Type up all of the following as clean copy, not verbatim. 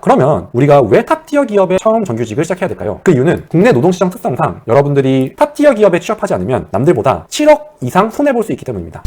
그러면 우리가 왜 탑티어 기업에 처음 정규직을 시작해야 될까요? 그 이유는 국내 노동시장 특성상 여러분들이 탑티어 기업에 취업하지 않으면 남들보다 7억 이상 손해볼 수 있기 때문입니다.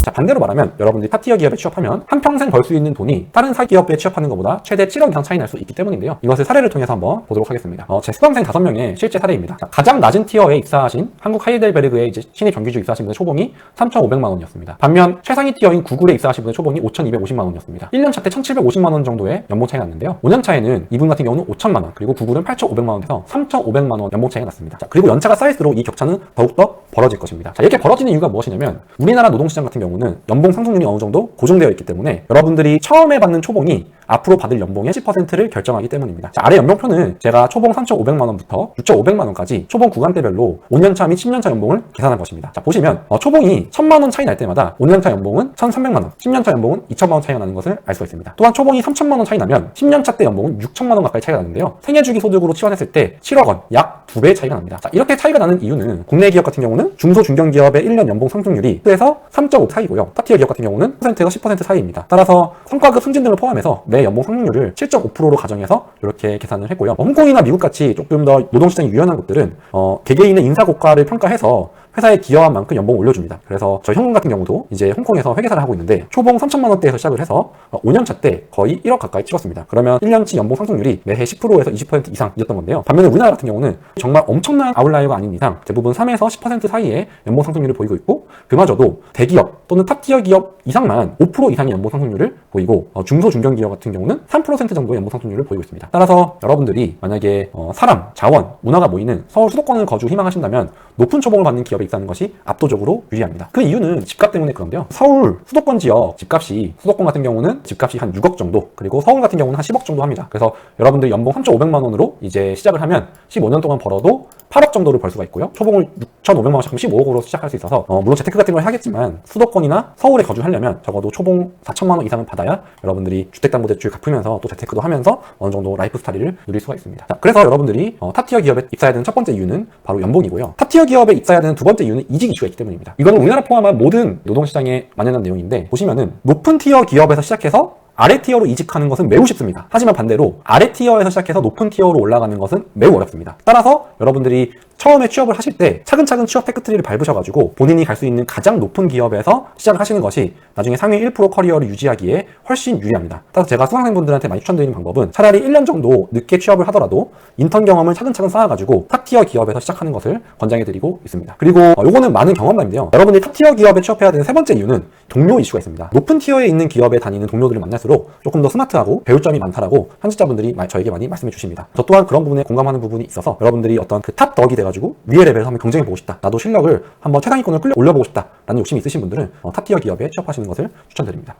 자, 반대로 말하면 여러분들이 탑티어 기업에 취업하면 한평생 벌 수 있는 돈이 다른 사기업에 취업하는 것보다 최대 7억 이상 차이 날 수 있기 때문인데요. 이것을 사례를 통해서 한번 보도록 하겠습니다. 제 수강생 5명의 실제 사례입니다. 자, 가장 낮은 티어에 입사하신 한국 하이델베르그에 이제 신입 정규직 입사하신 분의 초봉이 3,500만 원이었습니다. 반면 최상위 티어인 구글에 입사하신 분의 초봉이 5,250만 원이었습니다. 1년차 때 1,750만 원 정도의 연봉 차이가 났는데요. 5년 차에는 이분 같은 경우는 5천만 원, 그리고 구글은 8,500만 원에서 3,500만 원 연봉 차이가 났습니다. 자, 그리고 연차가 쌓일수록 이 격차는 더욱더 벌어질 것입니다. 자, 이렇게 벌어지는 이유가 무엇이냐면 우리나라 노동시장 같은 경우는 연봉 상승률이 어느 정도 고정되어 있기 때문에 여러분들이 처음에 받는 초봉이 앞으로 받을 연봉의 10%를 결정하기 때문입니다. 자, 아래 연봉표는 제가 초봉 3,500만 원부터 6,500만 원까지 초봉 구간대별로 5년차 및 10년차 연봉을 계산한 것입니다. 자, 보시면 초봉이 1,000만 원 차이 날 때마다 5년차 연봉은 1,300만 원, 10년차 연봉은 2,000만 원 차이가 나는 것을 알 수가 있습니다. 또한 초봉이 3,000만 원 차이 나면 10년차 때 연봉은 6,000만 원 가까이 차이가 나는데요. 생애주기 소득으로 치환했을 때 7억 원, 약 2배 차이가 납니다. 자, 이렇게 차이가 나는 이유는 국내 기업 같은 경우는 중소 중견기업의 1년 연봉 상승률이 10에서 3.5 사이고요. 탑티어 기업 같은 경우는 10%에서 10% 사이입니다. 따라서 성과급 승진 등을 포함해서 내 연봉 상승률을 7.5%로 가정해서 이렇게 계산을 했고요. 홍콩이나 미국같이 조금 더 노동시장이 유연한 곳들은 개개인의 인사고과를 평가해서 회사에 기여한 만큼 연봉을 올려줍니다. 그래서 저희 형님 같은 경우도 이제 홍콩에서 회계사를 하고 있는데 초봉 3,000만 원대에서 시작을 해서 5년차 때 거의 1억 가까이 찍었습니다. 그러면 1년치 연봉 상승률이 매해 10%에서 20% 이상이었던 건데요. 반면에 우리나라 같은 경우는 정말 엄청난 아웃라이어가 아닌 이상 대부분 3에서 10% 사이의 연봉 상승률을 보이고 있고, 그마저도 대기업 또는 탑티어 기업 이상만 5% 이상의 연봉 상승률을 보이고 중소 중견 기업 같은 경우는 3% 정도의 연봉 상승률을 보이고 있습니다. 따라서 여러분들이 만약에 사람, 자원, 문화가 모이는 서울 수도권을 거주 희망하신다면 높은 초봉을 받는 기업에 입사하는 것이 압도적으로 유리합니다. 그 이유는 집값 때문에 그런데요. 서울 수도권 지역 집값이, 수도권 같은 경우는 집값이 한 6억 정도, 그리고 서울 같은 경우는 한 10억 정도 합니다. 그래서 여러분들 연봉 3,500만 원으로 이제 시작을 하면 15년 동안 벌어도 8억 정도를 벌 수가 있고요. 초봉을 6,500만 원씩 하면 15억으로 시작할 수 있어서 물론 재테크 같은 걸 하겠지만 수도권이나 서울에 거주하려면 적어도 초봉 4천만 원 이상은 받아야 여러분들이 주택담보대출 갚으면서 또 재테크도 하면서 어느 정도 라이프 스타일을 누릴 수가 있습니다. 자, 그래서 여러분들이 탑티어 기업에 입사해야 되는 첫 번째 이유는 바로 연봉이고요. 탑티어 기업에 입사해야 되는 두 번째 이유는 이직 이슈가 있기 때문입니다. 이거는 우리나라 포함한 모든 노동시장에 만연한 내용인데, 보시면은 높은 티어 기업에서 시작해서 아래 티어로 이직하는 것은 매우 쉽습니다. 하지만 반대로 아래 티어에서 시작해서 높은 티어로 올라가는 것은 매우 어렵습니다. 따라서 여러분들이 처음에 취업을 하실 때 차근차근 취업 테크트리를 밟으셔가지고 본인이 갈 수 있는 가장 높은 기업에서 시작을 하시는 것이 나중에 상위 1% 커리어를 유지하기에 훨씬 유리합니다. 따라서 제가 수강생분들한테 많이 추천드리는 방법은 차라리 1년 정도 늦게 취업을 하더라도 인턴 경험을 차근차근 쌓아가지고 탑티어 기업에서 시작하는 것을 권장해드리고 있습니다. 그리고 요거는 많은 경험담인데요. 여러분이 탑티어 기업에 취업해야 되는 세 번째 이유는 동료 이슈가 있습니다. 높은 티어에 있는 기업에 다니는 동료들을 만날수록 조금 더 스마트하고 배울 점이 많다라고 현직자분들이 저에게 많이 말씀해 주십니다. 저 또한 그런 부분에 공감하는 부분이 있어서 여러분들이 어떤 그 탑 덕이 돼가지고 위에 레벨에서 한번 경쟁해보고 싶다, 나도 실력을 한번 최상위권을 끌려 올려보고 싶다 라는 욕심이 있으신 분들은 탑티어 기업에 취업하시는 것을 추천드립니다.